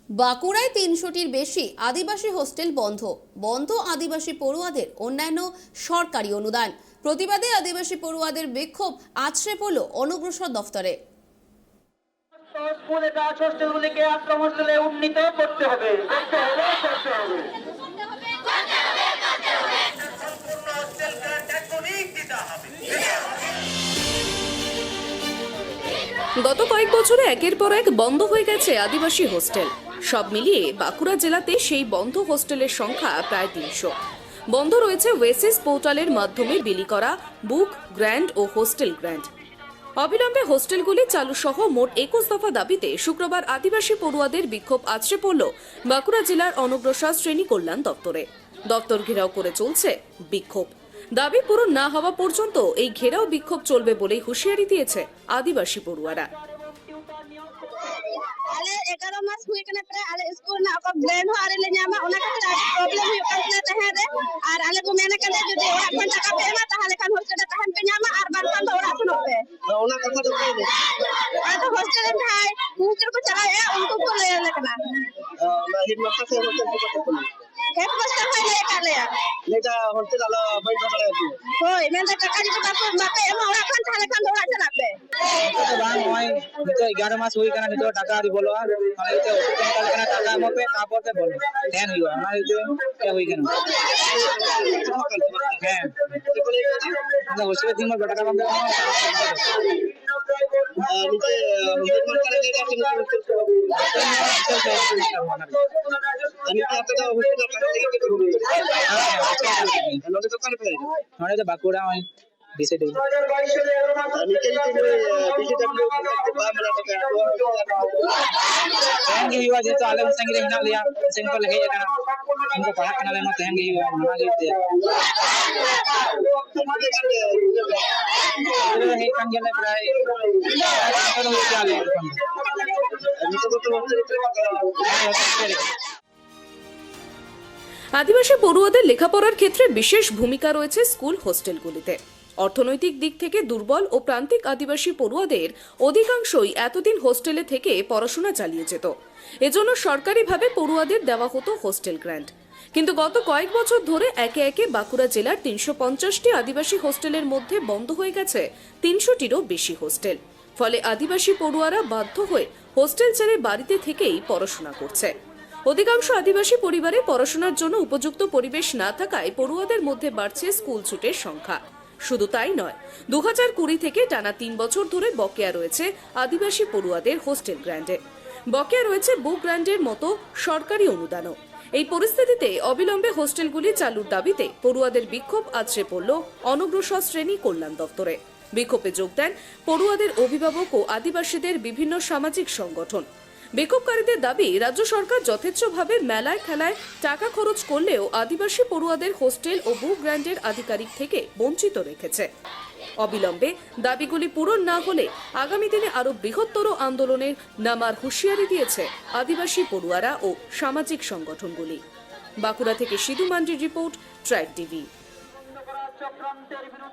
বাঁকুড়ায় ৩০০টির বেশি আদিবাসী হোস্টেল বন্ধ। বন্ধ আদিবাসী পড়ুয়াদের অন্যান্য সরকারি অনুদান। প্রতিবাদে আদিবাসী পড়ুয়াদের বিক্ষোভ আছড়ে পড়ল অনগ্রসর দফতরে। স্কুলে গাছ হোস্টেলগুলিকে আশ্রম হোস্টেলে উন্নীত করতে হবে। গত কয়েক বছরে একের পর এক বন্ধ হয়ে গেছে আদিবাসী হোস্টেল। সব মিলিয়ে বাঁকুড়া জেলাতে সেই বন্ধ হোস্টেলের সংখ্যা প্রায় ৩০০। বন্ধ রয়েছে ওয়েসিস পোর্টালের মাধ্যমে বিলি করা বুক গ্র্যান্ড ও হোস্টেল গ্র্যান্ড। অবিলম্বে হোস্টেলগুলি চালু সহ মোট ২১ দফা দাবিতে শুক্রবার আদিবাসী পড়ুয়াদের বিক্ষোভ আছড়ে পড়ল বাঁকুড়া জেলার অনগ্রসর শ্রেণী কল্যাণ দপ্তরে। দপ্তর ঘেরাও করে চলছে বিক্ষোভ। দাবি পূরণ না হওয়া পর্যন্ত এই ঘেরাও বিক্ষোভ চলবে বলেই হুঁশিয়ারি দিয়েছে আদিবাসী পড়ুয়ারা। ale 11 mas hui kana pra ale school na ko blend ho are le nyama ona ka problem hu kan na tahe de ar ale ko mena kale jodi ora kon taka pe ma tahale kan hostel ta han pe nyama ar ban kan ora sun hobe ona katha to koi to hostel thai hostel ko chala hai unko ko le le kana na hit ma se hostel ko head master hai le ka le leta hostel ala bai to kale hoi men ta taka ji ta ko ma pe ma ora kan tahale kan ora chala pe तो बांग होय तो 11 मास हुई kana nito taka ri bolo ar ale to hospital kana taka mo pe ka por te bolo ten huwa amari to kya hui kana hai to kole na hospital din ma taka bang नीचे निर्माण करायला आणि आता hospital करायला तो काय पाहिजे Bankura DCW आणि DCW तहंगे हुआ जे तो आलम संगे हिना लिया सिंपल है का उनको पढ़ा के ना तहंगे हुआ मना देते है kan gele प्राय तो हो जाले আদিবাসী পড়ুয়াদের লেখাপড়ার ক্ষেত্রে বিশেষ ভূমিকা রয়েছে স্কুল হোস্টেলগুলিতে। অর্থনৈতিক দিক থেকে দুর্বল ও প্রান্তিক আদিবাসী পড়ুয়াদের অধিকাংশই এতদিন হোস্টেলে থেকে পড়াশোনা চালিয়ে যেত। এজন্য সরকারিভাবে পড়ুয়াদের দেওয়া হতো হোস্টেল গ্র্যান্ট। কিন্তু গত কয়েক বছর ধরে একে একে বাঁকুড়া জেলার ৩৫০টি আদিবাসী হোস্টেলের মধ্যে বন্ধ হয়ে গেছে ৩০০টিরও বেশি হোস্টেল। ফলে আদিবাসী পড়ুয়ারা বাধ্য হয়ে হোস্টেল ছেড়ে বাড়িতে থেকেই পড়াশোনা করছে। অধিকাংশ আদিবাসী পরিবারে পড়াশোনার জন্য উপযুক্ত পরিবেশ না থাকায় পড়ুয়াদের মধ্যে বাড়ছে স্কুল ছুটের সংখ্যা। শুধু তাই নয়, ২০২০ থেকে টানা ৩ বছর ধরে বকেয়া রয়েছে আদিবাসী পড়ুয়াদের হোস্টেল গ্র্যান্ডে। বকেয়া রয়েছে বুক গ্র্যান্ডের মতো সরকারি অনুদানও। এই পরিস্থিতিতে অবিলম্বে হোস্টেলগুলি চালুর দাবিতে পড়ুয়াদের বিক্ষোভ আছড়ে পড়ল অনগ্রসর শ্রেণী কল্যাণ দপ্তরে। বিক্ষোভে যোগ দেন পড়ুয়াদের অভিভাবক ও আদিবাসীদের বিভিন্ন সামাজিক সংগঠন। বিক্ষোভকারীদের দাবি, রাজ্য সরকার যথেচ্ছভাবে মেলায় খেলায় টাকা খরচ করলেও আদিবাসী পড়ুয়াদের হোস্টেল ও বুক গ্র্যান্ডের আধিকারিক থেকে বঞ্চিত রেখেছে। অবিলম্বে দাবিগুলি পূরণ না হলে আগামী দিনে আরো বৃহত্তর আন্দোলনের নামার হুঁশিয়ারি দিয়েছে আদিবাসী পড়ুয়ারা ও সামাজিক সংগঠনগুলি। বাঁকুড়া থেকে সিধু মান্ডির রিপোর্ট, ট্রাইব টিভি।